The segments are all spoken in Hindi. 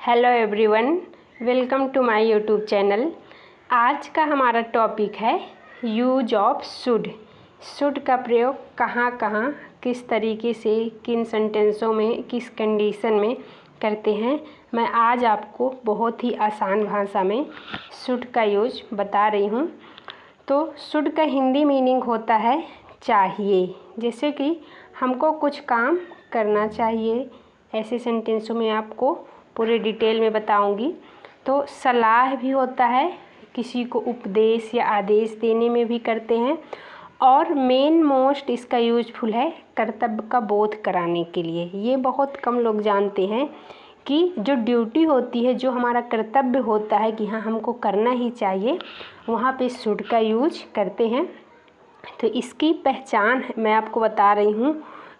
Hello everyone, welcome to my YouTube channel. आज का हमारा टॉपिक है यूज ऑफ शुड। शुड का प्रयोग कहाँ कहाँ, किस तरीके से, किन सेंटेंसों में, किस कंडीशन में करते हैं, मैं आज आपको बहुत ही आसान भाषा में शुड का यूज बता रही हूँ। तो शुड का हिंदी मीनिंग होता है चाहिए। जैसे कि हमको कुछ काम करना चाहिए, ऐसे सेंटेंसों में आपको पूरे डिटेल में बताऊंगी। तो सलाह भी होता है, किसी को उपदेश या आदेश देने में भी करते हैं। और मेन मोस्ट इसका यूजफुल है कर्तव्य का बोध कराने के लिए। ये बहुत कम लोग जानते हैं कि जो ड्यूटी होती है, जो हमारा कर्तव्य होता है कि हाँ हमको करना ही चाहिए, वहाँ पे शुड का यूज करते हैं। तो इसकी पहचान मैं आपको बता रही हूँ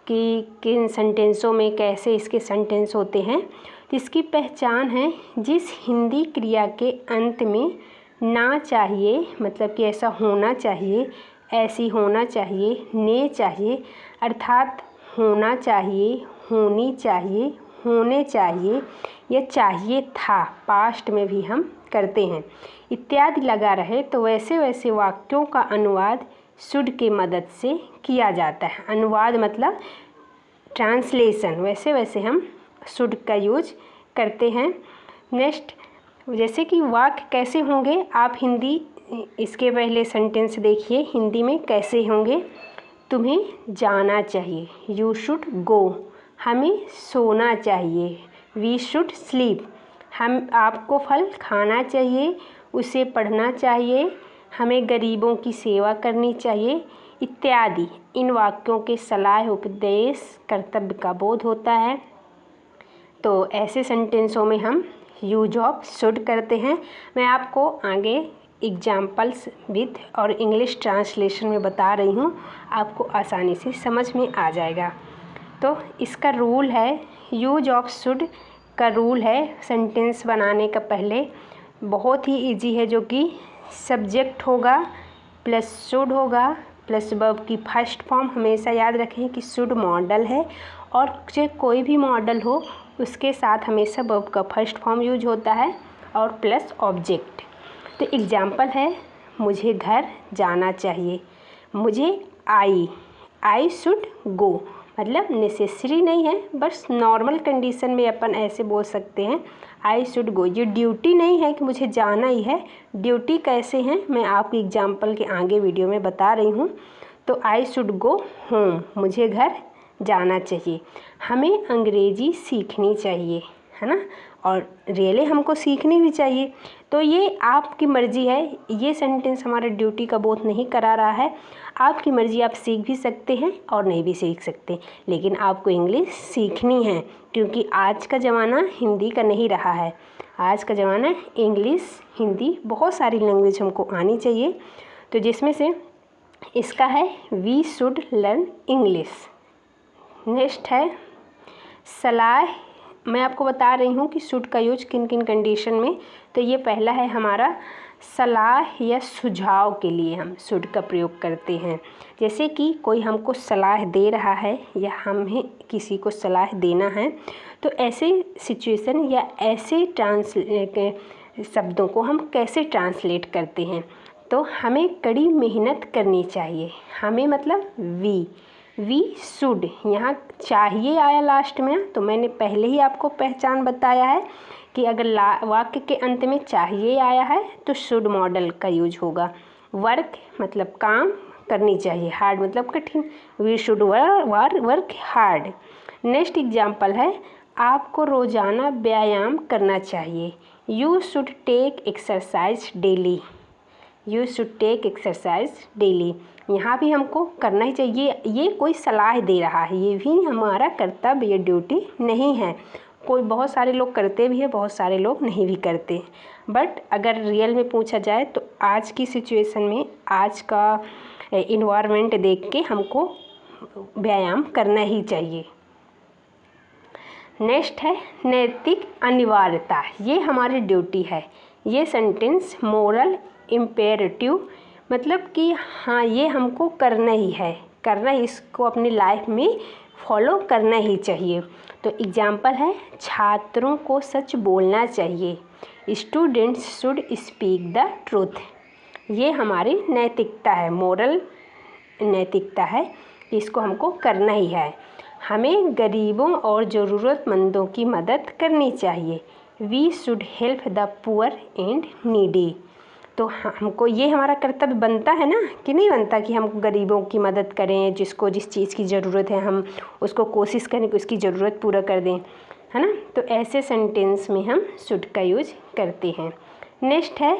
कि किन सेंटेंसों में कैसे इसके सेंटेंस होते हैं। तो इसकी पहचान है, जिस हिंदी क्रिया के अंत में ना चाहिए, मतलब कि ऐसा होना चाहिए, ऐसी होना चाहिए, ने चाहिए, अर्थात होना चाहिए, होनी चाहिए, होने चाहिए या चाहिए था, पास्ट में भी हम करते हैं, इत्यादि लगा रहे, तो वैसे वैसे वाक्यों का अनुवाद शुड की मदद से किया जाता है। अनुवाद मतलब ट्रांसलेशन, वैसे वैसे हम शुड का यूज करते हैं। नेक्स्ट, जैसे कि वाक्य कैसे होंगे, आप हिंदी इसके पहले सेंटेंस देखिए हिंदी में कैसे होंगे। तुम्हें जाना चाहिए, यू शुड गो। हमें सोना चाहिए, वी शुड स्लीप। आपको फल खाना चाहिए, उसे पढ़ना चाहिए, हमें गरीबों की सेवा करनी चाहिए, इत्यादि। इन वाक्यों के सलाह, उपदेश, कर्तव्य का बोध होता है। तो ऐसे सेंटेंसों में हम यूज ऑफ शुड करते हैं। मैं आपको आगे एग्जाम्पल्स विद और इंग्लिश ट्रांसलेशन में बता रही हूँ, आपको आसानी से समझ में आ जाएगा। तो इसका रूल है, यूज ऑफ शुड का रूल है सेंटेंस बनाने का पहले बहुत ही इजी है, जो कि सब्जेक्ट होगा प्लस शुड होगा प्लस वर्ब की फर्स्ट फॉर्म। हमेशा याद रखें कि शुड मॉडल है और चाहे कोई भी मॉडल हो उसके साथ हमेशा वर्ब का फर्स्ट फॉर्म यूज होता है और प्लस ऑब्जेक्ट। तो एग्जाम्पल है, मुझे घर जाना चाहिए, मुझे आई शुड गो, मतलब नेसेसरी नहीं है, बस नॉर्मल कंडीशन में अपन ऐसे बोल सकते हैं आई शुड गो। ये ड्यूटी नहीं है कि मुझे जाना ही है। ड्यूटी कैसे हैं मैं आपको एग्जाम्पल के आगे वीडियो में बता रही हूँ। तो आई शुड गो होम, मुझे घर जाना चाहिए। हमें अंग्रेजी सीखनी चाहिए, है ना, और रियली हमको सीखनी भी चाहिए। तो ये आपकी मर्ज़ी है, ये सेंटेंस हमारा ड्यूटी का बोध नहीं करा रहा है। आपकी मर्ज़ी, आप सीख भी सकते हैं और नहीं भी सीख सकते, लेकिन आपको इंग्लिश सीखनी है, क्योंकि आज का ज़माना हिंदी का नहीं रहा है। आज का ज़माना इंग्लिश, हिंदी, बहुत सारी लैंग्वेज हमको आनी चाहिए। तो जिसमें से इसका है we should learn English. Next है सलाह। मैं आपको बता रही हूँ कि शुड का यूज किन किन कंडीशन में। तो ये पहला है हमारा, सलाह या सुझाव के लिए हम शुड का प्रयोग करते हैं। जैसे कि कोई हमको सलाह दे रहा है या हमें किसी को सलाह देना है, तो ऐसे सिचुएशन या ऐसे शब्दों को हम कैसे ट्रांसलेट करते हैं। तो हमें कड़ी मेहनत करनी चाहिए। हमें मतलब वी शुड, यहाँ चाहिए आया लास्ट में, तो मैंने पहले ही आपको पहचान बताया है कि अगर वाक्य के अंत में चाहिए आया है तो शुड मॉडल का यूज होगा। वर्क मतलब काम करनी चाहिए, हार्ड मतलब कठिन, we should work hard. Next example है, आपको रोज़ाना व्यायाम करना चाहिए, you should take exercise daily, you should take exercise daily. यहाँ भी हमको करना ही चाहिए। ये कोई सलाह दे रहा है, ये भी हमारा कर्तव्य, ये ड्यूटी नहीं है। कोई बहुत सारे लोग करते भी हैं, बहुत सारे लोग नहीं भी करते। बट अगर रियल में पूछा जाए तो आज की सिचुएशन में, आज का इन्वायरमेंट देख के हमको व्यायाम करना ही चाहिए। नेक्स्ट है नैतिक अनिवार्यता, ये हमारी ड्यूटी है। ये सेंटेंस मोरल इम्पेरेटिव, मतलब कि हाँ ये हमको करना ही है, करना, इसको अपनी लाइफ में फॉलो करना ही चाहिए। तो एग्जाम्पल है, छात्रों को सच बोलना चाहिए, students should speak the truth. ये हमारी नैतिकता है, मोरल नैतिकता है, इसको हमको करना ही है। हमें गरीबों और ज़रूरतमंदों की मदद करनी चाहिए, we should help the poor and needy. तो हमको ये हमारा कर्तव्य बनता है ना, कि नहीं बनता, कि हम गरीबों की मदद करें, जिसको जिस चीज़ की ज़रूरत है हम उसको कोशिश करें कि उसकी ज़रूरत पूरा कर दें, है ना। तो ऐसे सेंटेंस में हम शुड का यूज करते हैं। नेक्स्ट है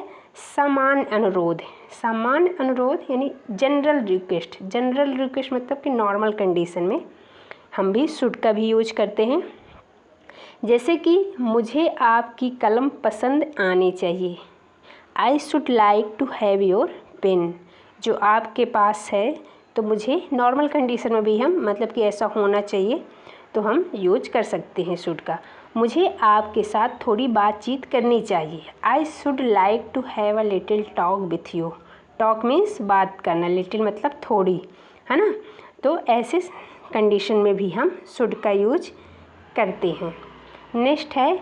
समान अनुरोध। समान अनुरोध यानी जनरल रिक्वेस्ट। जनरल रिक्वेस्ट मतलब कि नॉर्मल कंडीशन में हम भी शुड का भी यूज करते हैं। जैसे कि मुझे आपकी कलम पसंद आनी चाहिए, I should like to have your pen. जो आपके पास है, तो मुझे नॉर्मल कंडीशन में भी हम मतलब कि ऐसा होना चाहिए तो हम यूज कर सकते हैं शुड का। मुझे आपके साथ थोड़ी बातचीत करनी चाहिए, I should like to have a little talk with you. Talk means बात करना, लिटिल मतलब थोड़ी, है ना। तो ऐसे कंडीशन में भी हम शुड का यूज करते हैं। नेक्स्ट है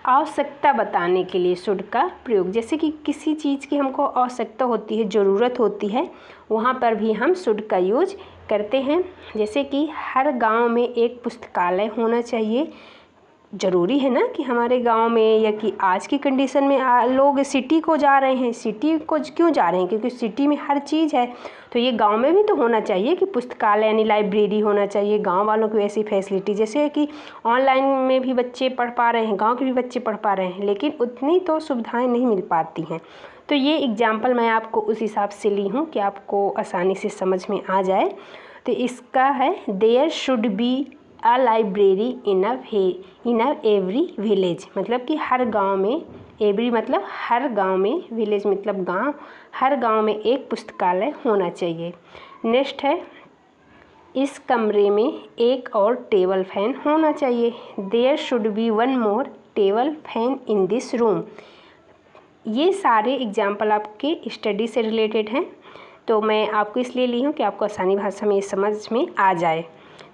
आवश्यकता बताने के लिए शुड का प्रयोग। जैसे कि किसी चीज़ की हमको आवश्यकता होती है, ज़रूरत होती है, वहाँ पर भी हम शुड का यूज करते हैं। जैसे कि हर गांव में एक पुस्तकालय होना चाहिए। ज़रूरी है ना कि हमारे गांव में, या कि आज की कंडीशन में लोग सिटी को जा रहे हैं। सिटी को क्यों जा रहे हैं? क्योंकि सिटी में हर चीज़ है। तो ये गांव में भी तो होना चाहिए कि पुस्तकालय यानी लाइब्रेरी होना चाहिए। गांव वालों को ऐसी फैसिलिटी, जैसे कि ऑनलाइन में भी बच्चे पढ़ पा रहे हैं, गांव के भी बच्चे पढ़ पा रहे हैं, लेकिन उतनी तो सुविधाएं नहीं मिल पाती हैं। तो ये एग्जाम्पल मैं आपको उस हिसाब से ली हूँ कि आपको आसानी से समझ में आ जाए। तो इसका है there should be a library in every village. मतलब कि हर गांव में, एवरी मतलब हर गांव में, विलेज मतलब गांव, हर गांव में एक पुस्तकालय होना चाहिए। नेक्स्ट है इस कमरे में एक और टेबल फैन होना चाहिए, there should be one more table fan in this room. ये सारे एग्जाम्पल आपके स्टडी से रिलेटेड हैं, तो मैं आपको इसलिए ली हूँ कि आपको आसानी भाषा में समझ में आ जाए।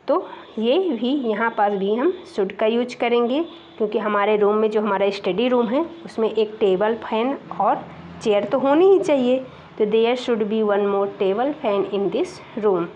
तो ये भी यहाँ पर भी हम शुड का यूज करेंगे, क्योंकि हमारे रूम में, जो हमारा स्टडी रूम है, उसमें एक टेबल फैन और चेयर तो होनी ही चाहिए। तो there should be one more table fan in this room.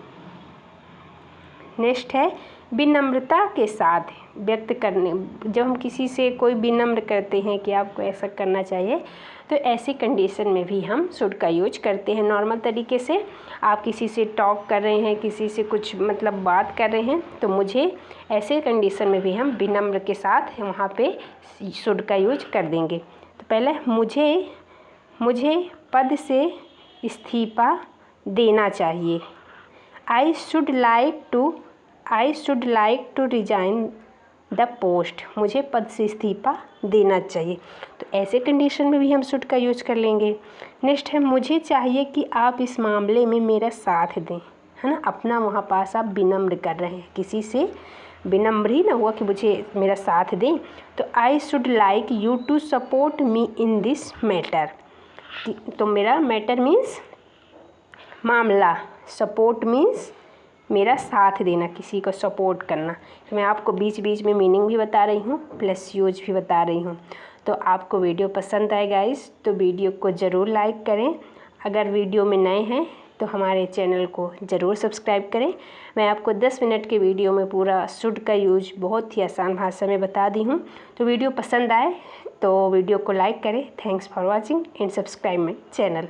Next है विनम्रता के साथ व्यक्त करने। जब हम किसी से कोई विनम्र करते हैं कि आपको ऐसा करना चाहिए, तो ऐसी कंडीशन में भी हम शुड का यूज करते हैं। नॉर्मल तरीके से आप किसी से टॉक कर रहे हैं, किसी से कुछ मतलब बात कर रहे हैं, तो मुझे ऐसे कंडीशन में भी हम विनम्र के साथ वहाँ पे शुड का यूज कर देंगे। तो पहले मुझे पद से इस्तीफ़ा देना चाहिए, I should like to resign the post. मुझे पद से इस्तीफ़ा देना चाहिए। तो ऐसे कंडीशन में भी हम शुड का यूज कर लेंगे। नेक्स्ट है मुझे चाहिए कि आप इस मामले में मेरा साथ दें, है ना। अपना वहाँ पास आप विनम्र कर रहे हैं, किसी से विनम्र ही ना हुआ कि मुझे मेरा साथ दें। तो I should like you to support me in this matter. तो मेरा मैटर मीन्स मामला, सपोर्ट मीन्स मेरा साथ देना, किसी को सपोर्ट करना। तो मैं आपको बीच बीच में मीनिंग भी बता रही हूँ, प्लस यूज भी बता रही हूँ। तो आपको वीडियो पसंद आए गाइस, तो वीडियो को ज़रूर लाइक करें। अगर वीडियो में नए हैं तो हमारे चैनल को ज़रूर सब्सक्राइब करें। मैं आपको 10 मिनट के वीडियो में पूरा शुड का यूज बहुत ही आसान भाषा में बता दी हूँ। तो वीडियो पसंद आए तो वीडियो को लाइक करें। Thanks for watching and subscribe my channel.